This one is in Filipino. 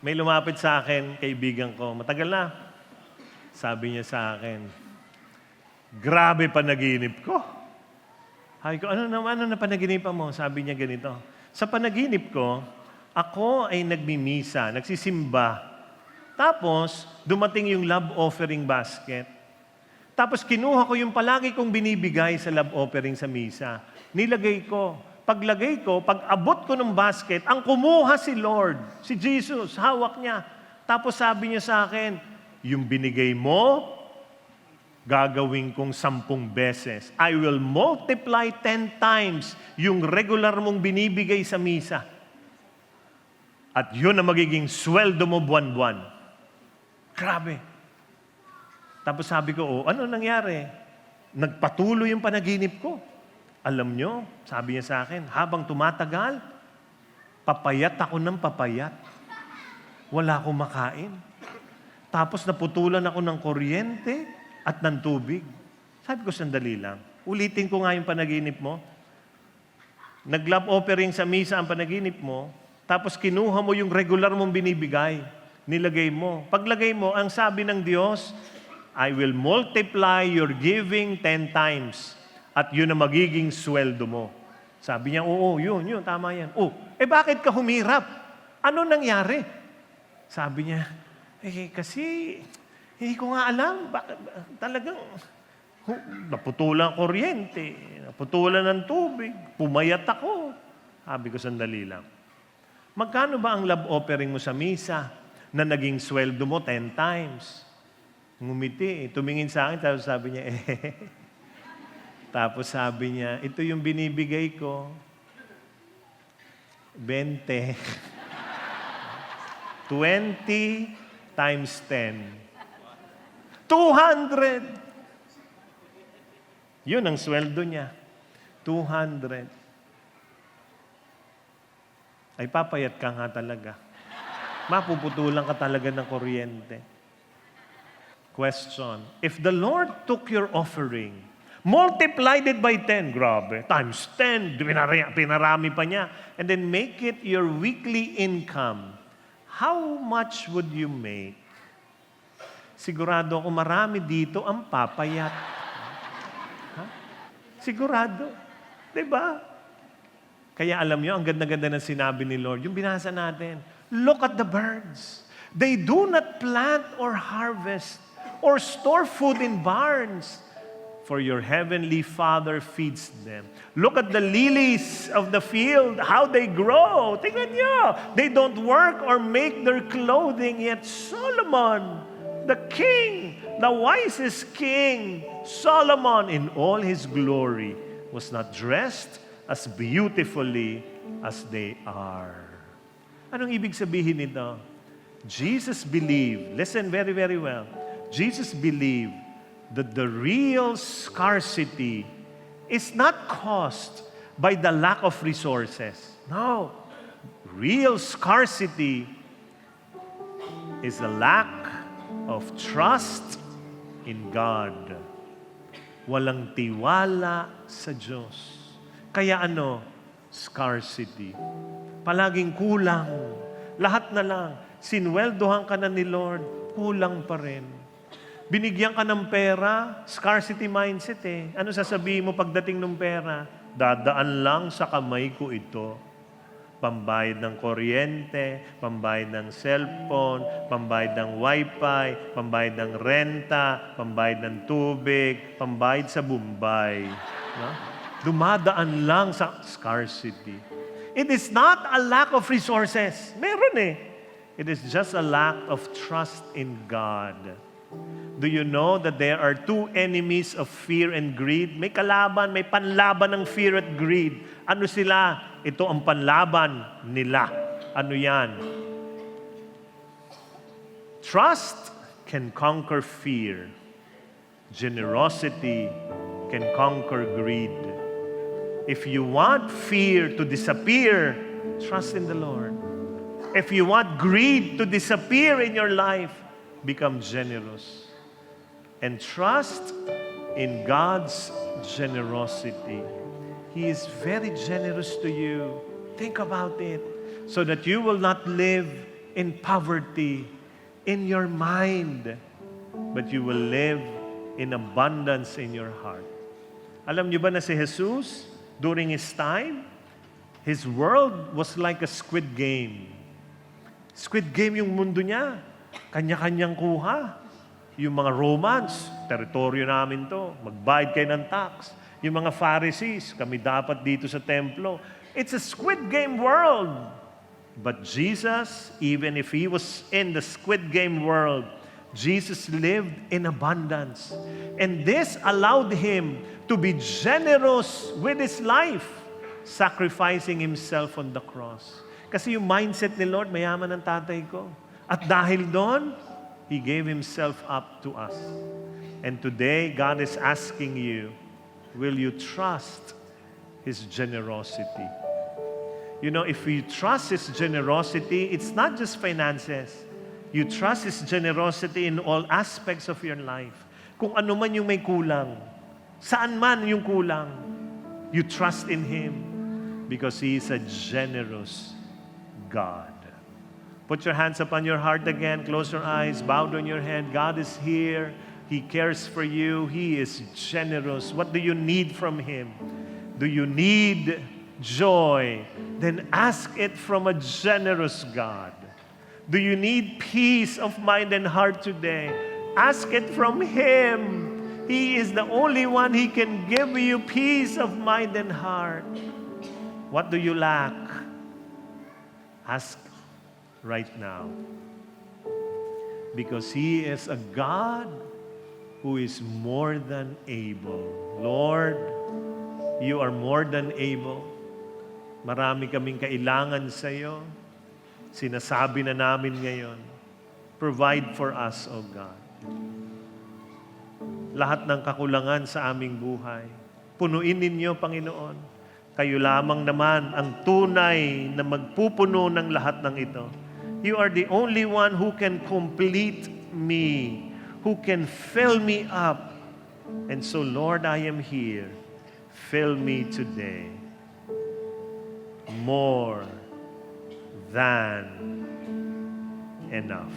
May lumapit sa akin, kaibigan ko, matagal na. Sabi niya sa akin, grabe panaginip ko. Sabi ko, ano na panaginipan mo? Sabi niya ganito, sa panaginip ko, ako ay nagmimisa, nagsisimba. Tapos, dumating yung love offering basket. Tapos, kinuha ko yung palagi kong binibigay sa love offering sa misa. Nilagay ko. Paglagay ko, pag abot ko ng basket, ang kumuha si Lord, si Jesus, hawak niya. Tapos sabi niya sa akin, yung binigay mo, gagawin kong 10 beses. I will multiply 10 times yung regular mong binibigay sa misa. At yun ang magiging sweldo mo buwan-buwan. Grabe. Tapos sabi ko, ano nangyari? Nagpatuloy yung panaginip ko. Alam nyo, sabi niya sa akin, habang tumatagal, papayat ako ng papayat. Wala akong makain. Tapos naputulan ako ng kuryente at ng tubig. Sabi ko, sandali lang. Ulitin ko nga yung panaginip mo. Nag-love offering sa misa ang panaginip mo, tapos kinuha mo yung regular mong binibigay. Nilagay mo. Paglagay mo, ang sabi ng Diyos, I will multiply your giving 10 times. At yun ang magiging sweldo mo. Sabi niya, oo, yun, tama yan. Bakit ka humirap? Ano nangyari? Sabi niya, kasi, hindi ko nga alam. Talagang, naputulan kuryente, naputulan ng tubig, pumayat ako. Sabi ko, sandali lang. Magkano ba ang love offering mo sa misa na naging sweldo mo 10 times? Ngumiti, tumingin sa akin, tapos sabi niya, Tapos sabi niya, ito yung binibigay ko. 20. 20 times 10. 200. Yun ang sweldo niya. 200. Ay papayat ka nga talaga. Mapuputulan ka talaga ng kuryente. Question, if the Lord took your offering, multiplied it by 10, grabe, times 10, pinarami pa niya, and then make it your weekly income, how much would you make? Sigurado ako marami dito ang papayat. Sigurado. Diba? Kaya alam niyo, ang ganda-ganda ng sinabi ni Lord, yung binasa natin, look at the birds. They do not plant or harvest or store food in barns, for your heavenly Father feeds them. Look at the lilies of the field, how they grow. Tingnan niyo. They don't work or make their clothing, yet Solomon, the king, the wisest king, Solomon in all his glory, was not dressed as beautifully as they are. Anong ibig sabihin nito? Jesus believed, listen very, very well, Jesus believed that the real scarcity is not caused by the lack of resources. No. Real scarcity is a lack of trust in God. Walang tiwala sa Diyos. Kaya scarcity. Palaging kulang. Lahat na lang. Sinweldohan ka na ni Lord, kulang pa rin. Binigyan ka ng pera, scarcity mindset Ano sasabihin mo pagdating ng pera? Dadaan lang sa kamay ko ito. Pambayad ng kuryente, pambayad ng cellphone, pambayad ng wifi, pambayad ng renta, pambayad ng tubig, pambayad sa Bombay. No? Dumadaan lang sa scarcity. It is not a lack of resources. Meron It is just a lack of trust in God. Do you know that there are two enemies of fear and greed? May kalaban, may panlaban ng fear at greed. Ano sila? Ito ang panlaban nila. Ano yan? Trust can conquer fear. Generosity can conquer greed. If you want fear to disappear, trust in the Lord. If you want greed to disappear in your life, become generous. And trust in God's generosity. He is very generous to you. Think about it. So that you will not live in poverty in your mind, but you will live in abundance in your heart. Alam niyo ba na si Jesus, during His time, His world was like a squid game. Squid game yung mundo niya. Kanya-kanyang kuha. Yung mga Romans, teritoryo namin to. Magbayad kayo ng tax. Yung mga Pharisees, kami dapat dito sa templo. It's a squid game world. But Jesus, even if He was in the squid game world, Jesus lived in abundance. And this allowed Him to be generous with His life, sacrificing Himself on the cross. Kasi yung mindset ni Lord, mayaman ang tatay ko. At dahil doon, He gave Himself up to us. And today, God is asking you, will you trust His generosity? You know, if you trust His generosity, it's not just finances. You trust His generosity in all aspects of your life. Kung ano man yung may kulang, saan man yung kulang, you trust in Him because He is a generous God. Put your hands upon your heart again. Close your eyes. Bow down your head. God is here. He cares for you. He is generous. What do you need from Him? Do you need joy? Then ask it from a generous God. Do you need peace of mind and heart today? Ask it from Him. He is the only one He can give you peace of mind and heart. What do you lack? Ask right now. Because He is a God who is more than able. Lord, You are more than able. Marami kaming kailangan sa iyo. Sinasabi na namin ngayon, provide for us, O God. Lahat ng kakulangan sa aming buhay, punuin ninyo, Panginoon. Kayo lamang naman ang tunay na magpupuno ng lahat ng ito. You are the only one who can complete me, who can fill me up. And so, Lord, I am here. Fill me today more than enough.